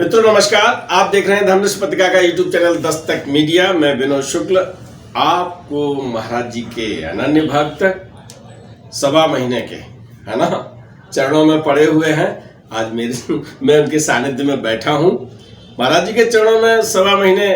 मित्रों नमस्कार, आप देख रहे हैं धर्मनिष्ठ पत्रिका का यूट्यूब चैनल दस्तक मीडिया। मैं विनोद शुक्ल आपको महाराज जी के अनन्य भक्त सवा महीने के है ना चरणों में पड़े हुए हैं। आज मैं उनके सानिध्य में बैठा हूं। महाराज जी के चरणों में सवा महीने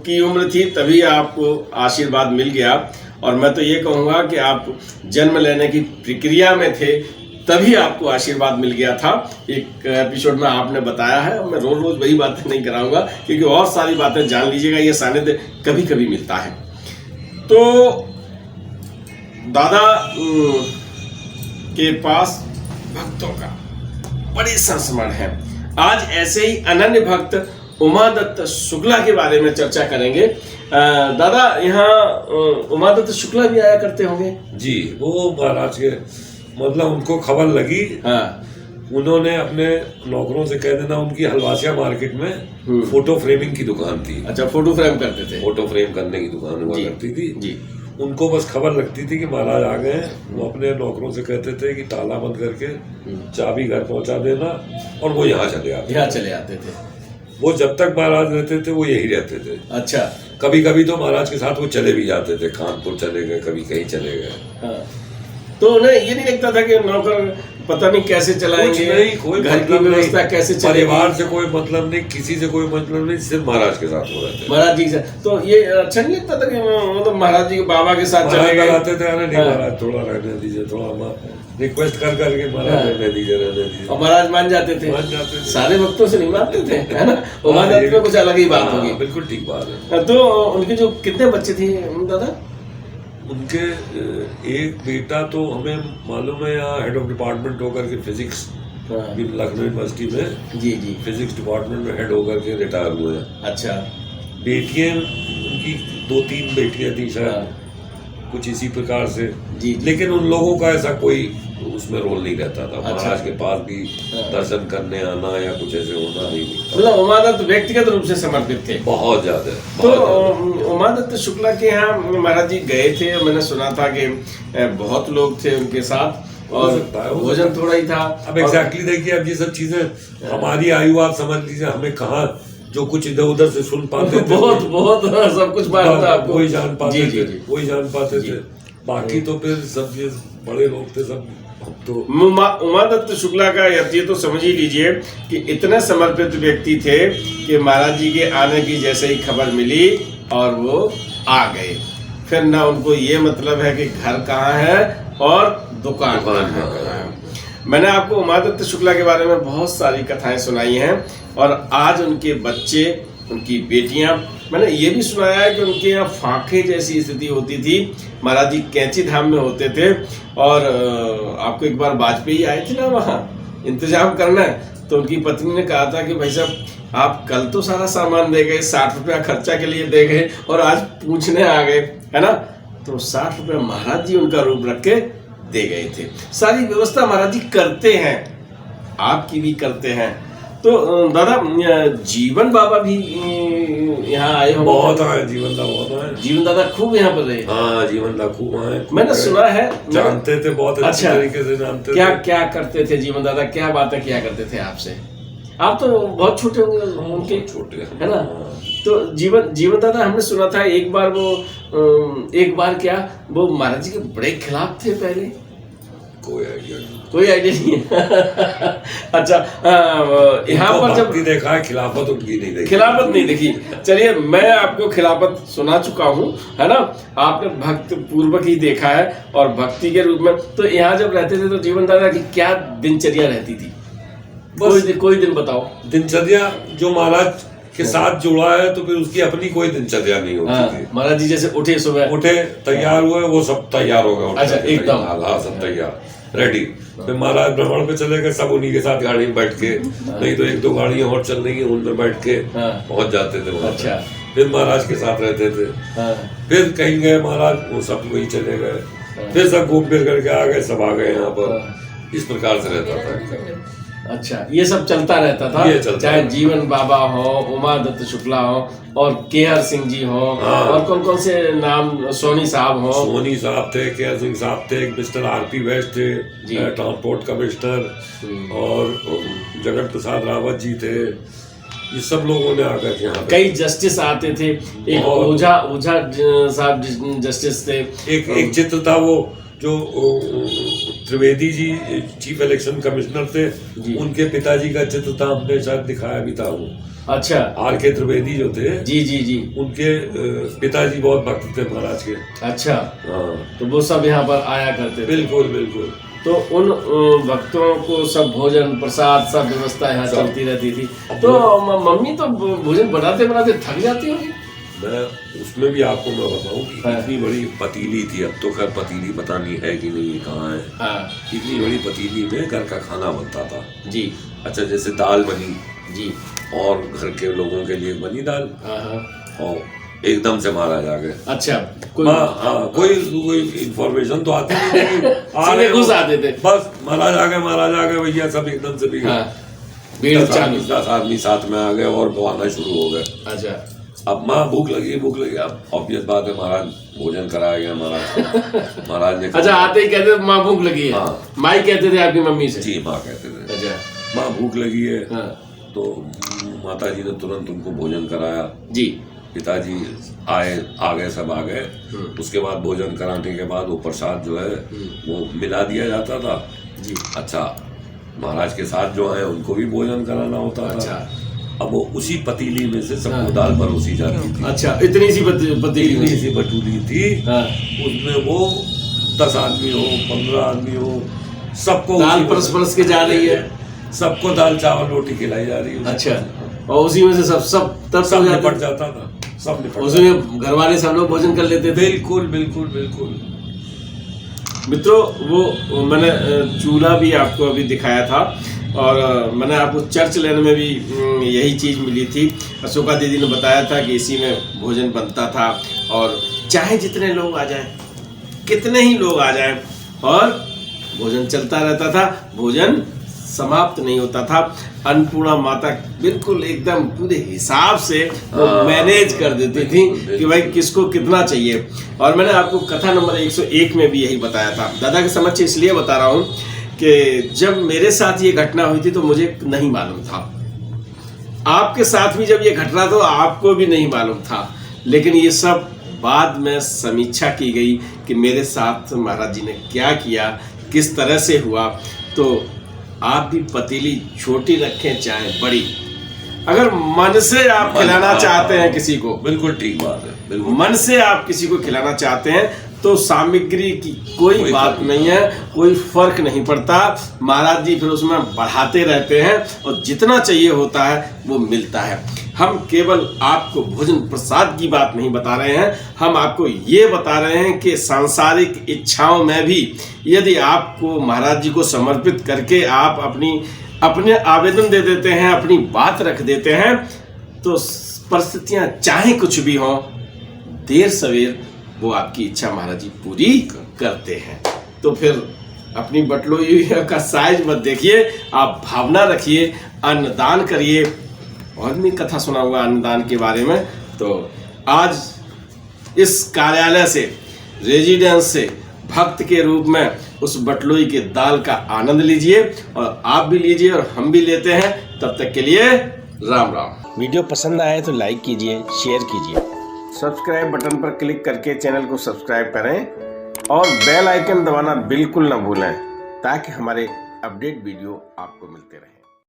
की उम्र थी, तभी आपको आशीर्वाद मिल गया। और मैं तो ये कहूँगा कि आप जन्म लेने की प्रक्रिया में थे, तभी आपको आशीर्वाद मिल गया था। एक एपिसोड में आपने बताया है, मैं रोज रोज वही बातें नहीं कराऊंगा क्योंकि और सारी बातें जान लीजिएगा, ये सानिध्य कभी कभी मिलता है। तो दादा के पास भक्तों का बड़ी संस्मरण है। आज ऐसे ही अनन्य भक्त उमादत्त शुक्ला के बारे में चर्चा करेंगे। दादा, यहाँ उमादत्त शुक्ला भी आया करते होंगे जी। वो महाराज के मतलब उनको खबर लगी। हाँ। उन्होंने अपने नौकरों से कह देना, उनकी हलवासिया मार्केट में फोटो फ्रेमिंग की दुकान थी। अच्छा, फोटो फ्रेम करते थे। फोटो फ्रेम करने की दुकान हुआ करती थी जी। उनको बस खबर लगती थी कि महाराज आ गए हैं। वो अपने नौकरों से कहते थे कि ताला बंद करके चाबी घर पहुंचा देना, और वो यहाँ चले आते थे। वो जब तक महाराज रहते थे वो यही रहते थे। अच्छा। कभी कभी तो महाराज के साथ वो चले भी जाते थे, कानपुर चले गए, कभी कहीं चले गए। हाँ। तो उन्हें ये नहीं लगता था कि नौकर पता नहीं कैसे चलाएंगे, नहीं, कोई घर की व्यवस्था कैसे चलेगी, परिवार से कोई मतलब नहीं, किसी से कोई मतलब नहीं, सिर्फ महाराज के साथ हो रहते महाराज जी से। तो ये अच्छा नहीं लगता था कि मतलब महाराज जी के बाबा के साथ चले गए आते थे। अरे नहीं महाराज, थोड़ा रहने दीजिए, थोड़ा रिक्वेस्ट कर करके महाराज रहने दीजिए। और महाराज मान जाते थे। सारे भक्तों से नहीं मानते थे, है ना। उमादत्त में कुछ अलग ही बात होगी। बिल्कुल ठीक बात है। तो उनके जो कितने बच्चे थे दादा? उनके एक बेटा तो हमें मालूम है, यहाँ हेड ऑफ डिपार्टमेंट होकर के फिजिक्स लखनऊ यूनिवर्सिटी में जी फिजिक्स डिपार्टमेंट में हेड होकर के रिटायर हुए हैं। अच्छा। बेटियां उनकी 2-3 बेटियां थी शायद, कुछ इसी प्रकार से जी। लेकिन उन लोगों का ऐसा कोई उसमें रोल नहीं रहता था। महाराज के पास भी दर्शन करने आना या कुछ ऐसे होना नहीं। मतलब उमादत्त व्यक्तिगत रूप से समर्पित थे बहुत ज्यादा। तो उमादत्त शुक्ला के यहाँ महाराज जी गए थे, मैंने सुना था कि बहुत लोग थे उनके साथ और भोजन थोड़ा ही था। अब एग्जैक्टली देखिए, अब ये सब चीजें हमारी आयु आप समझ लीजिए, हमें कहाँ जो कुछ इधर उधर से सुन पाते थे, बहुत सब कुछ वही जान पाते थे। बाकी तो फिर सब ये बड़े लोग थे सब। तो उमादत्त शुक्ला का ये तो समझ ही लीजिए कि इतने समर्पित व्यक्ति थे कि महाराज जी के आने की जैसे ही खबर मिली और वो आ गए। फिर ना उनको ये मतलब है कि घर कहाँ है और दुकान कहाँ है। मैंने आपको उमादत्त शुक्ला के बारे में बहुत सारी कथाएं सुनाई हैं, और आज उनके बच्चे, उनकी बेटियां, मैंने ये भी सुनाया है कि उनके यहाँ फांके जैसी स्थिति होती थी। महाराज जी कैंची धाम में होते थे, और आपको एक बार वाजपेयी आए थे ना वहाँ इंतजाम करना, तो उनकी पत्नी ने कहा था कि भाई साहब आप कल तो सारा सामान दे गए, 60 रुपया खर्चा के लिए दे गए और आज पूछने आ गए, है ना। तो 60 रुपया महाराज जी उनका रूप रख के दे गए थे। सारी व्यवस्था महाराज जी करते हैं, आपकी भी करते हैं। तो दादा, जीवन बाबा भी यहाँ आए हो? बहुत आए, जीवन दादा बहुत आए। जीवन दादा खूब यहाँ पर रहे। हाँ, जीवन दादा खूब आए। मैंने सुना है, जानते थे बहुत अच्छी तरीके से जानते थे। क्या करते थे जीवन दादा, क्या बातें किया करते थे आपसे? आप तो बहुत छोटे होंगे उनके, छोटे है ना। तो जीवन दादा, हमने सुना था एक बार क्या वो महाराज जी के बड़े खिलाफ थे पहले? कोई आइडिया नहीं है। अच्छा, यहाँ पर जब देखा है, खिलाफत उनकी नहीं देखी। खिलाफत नहीं देखी। चलिए, मैं आपको खिलाफत सुना चुका हूँ, है ना। आपने भक्त पूर्वक ही देखा है और भक्ति के रूप में। तो यहाँ जब रहते थे तो जीवन दादा की क्या दिनचर्या रहती थी? कोई दिन बताओ। दिनचर्या जो महाराज के साथ जुड़ा है तो फिर उसकी अपनी कोई दिनचर्या नहीं होती थी। महाराज जी जैसे उठे तैयार हुए, वो सब तैयार हो गए। अच्छा, एकदम। हाँ, सब तैयार रेडी। फिर महाराज भ्रमण पे चले गए, सब उन्हीं के साथ गाड़ी में बैठ के, नहीं तो 1-2 गाड़ियां और चल रही हैं, उनमें बैठ के पहुंच जाते थे। अच्छा। फिर महाराज के साथ रहते थे। फिर कहीं गए महाराज, वो सब वही चले गए। फिर सब घूम फिर करके आ गए, सब आ गए यहाँ पर। इस प्रकार से रहता था। अच्छा, ये सब चलता रहता था, चाहे जीवन बाबा हो, उमा दत्त शुक्ला हो और केआर सिंह जी हो, और कौन कौन से नाम, सोनी साहब हो। सोनी साहब थे, केआर सिंह साहब थे, मिस्टर आरपी वेस्ट थे, ट्रांसपोर्ट कमिश्नर, और जगत प्रसाद रावत जी थे। ये सब लोगों ने आकर के यहाँ कई जस्टिस आते थे। एक ओझा साहब जस्टिस थे। एक चित्र था वो जो Trivedi ji chief election commissioner थे, उनके पिताजी का चित्र था, हमने शायद दिखाया भी था वो। अच्छा, आर.के. त्रिवेदी जो थे, जी, उनके पिताजी बहुत भक्त थे महाराज के। अच्छा, हाँ, तो वो सब यहाँ पर आया करते थे। बिल्कुल। तो उन भक्तों को सब भोजन प्रसाद सब व्यवस्था यहाँ चलती रहती थी। तो मम्मी तो भोजन बनाते थक जाती होगी। मैं उसमें भी आपको मैं बताऊं कि इतनी बड़ी पतीली थी, अब तो खैर पतीली पता नहीं है कि नहीं, कहाँ है। इतनी बड़ी पतीली में घर का खाना बनता था जी। अच्छा, जैसे दाल बनी जी, और घर के लोगों के लिए बनी दाल, और एकदम से महाराज आ गए। अच्छा, कोई इंफॉर्मेशन तो आती नहीं, घुस आते थे, बस महाराज आ गए भैया, सब एकदम से भी 10 आदमी साथ में आ गए और बवाना शुरू हो गए। अच्छा, अब माँ भूख लगी, अब ऑब्वियस बात है, महाराज भोजन कराया गया महाराज ने। अच्छा, आते ही कहते माँ भूख लगी है। हाँ, माई कहते थे आपकी मम्मी से? जी, माँ कहते थे। अच्छा, माँ भूख लगी है। तो माता जी ने तुरंत उनको भोजन कराया जी। पिताजी आ गए, सब आ गए। उसके बाद भोजन कराने के बाद वो प्रसाद जो है वो मिला दिया जाता था जी। अच्छा, महाराज के साथ जो है उनको भी भोजन कराना होता था। अब वो उसी पतीली में से सबको दाल परोसी जाती थी। अच्छा, इतनी सी बटूली थी, उसमें वो 10 आदमी हो, 15 आदमी हो, सबको दाल परस के जा रही है, सबको दाल चावल रोटी खिलाई जा रही है। अच्छा, और उसी में से सब निपट जाता था, सब निपट, उसमें घर वाले सब लोग भोजन कर लेते थे। बिल्कुल। मित्रों, वो मैंने चूल्हा भी आपको अभी दिखाया था, और मैंने आपको चर्च लेन में भी यही चीज़ मिली थी। अशोका दीदी ने बताया था कि इसी में भोजन बनता था, और चाहे जितने लोग आ जाएं, कितने ही लोग आ जाएं, और भोजन चलता रहता था, भोजन समाप्त नहीं होता था। अन्नपूर्णा माता बिल्कुल एकदम पूरे हिसाब से मैनेज कर देती थी कि भाई किसको कितना चाहिए। और मैंने आपको कथा नंबर 101 में भी यही बताया था। दादा के समक्ष इसलिए बता रहा हूँ कि जब मेरे साथ ये घटना हुई थी तो मुझे नहीं मालूम था, आपके साथ भी जब ये घटना तो आपको भी नहीं मालूम था, लेकिन ये सब बाद में समीक्षा की गई कि मेरे साथ महाराज जी ने क्या किया, किस तरह से हुआ। तो आप भी पतीली छोटी रखें चाहे बड़ी, अगर मन से आप खिलाना चाहते हैं किसी को, बिल्कुल ठीक बात है, बिल्कुल मन से आप किसी को खिलाना चाहते हैं तो सामग्री की कोई बात नहीं है, कोई फर्क नहीं पड़ता। महाराज जी फिर उसमें बढ़ाते रहते हैं और जितना चाहिए होता है वो मिलता है। हम केवल आपको भोजन प्रसाद की बात नहीं बता रहे हैं, हम आपको ये बता रहे हैं कि सांसारिक इच्छाओं में भी यदि आपको महाराज जी को समर्पित करके आप अपने आवेदन दे देते हैं, अपनी बात रख देते हैं, तो परिस्थितियां चाहे कुछ भी हों, देर सवेर वो आपकी इच्छा महाराज जी पूरी करते हैं। तो फिर अपनी बटलोई का साइज मत देखिए, आप भावना रखिए, अन्नदान करिए। और भी कथा सुना हुआ अन्नदान के बारे में। तो आज इस कार्यालय से, रेजिडेंस से भक्त के रूप में उस बटलोई के दाल का आनंद लीजिए, और आप भी लीजिए और हम भी लेते हैं। तब तक के लिए राम राम। वीडियो पसंद आए तो लाइक कीजिए, शेयर कीजिए, सब्सक्राइब बटन पर क्लिक करके चैनल को सब्सक्राइब करें और बेल आइकन दबाना बिल्कुल ना भूलें, ताकि हमारे अपडेट वीडियो आपको मिलते रहें।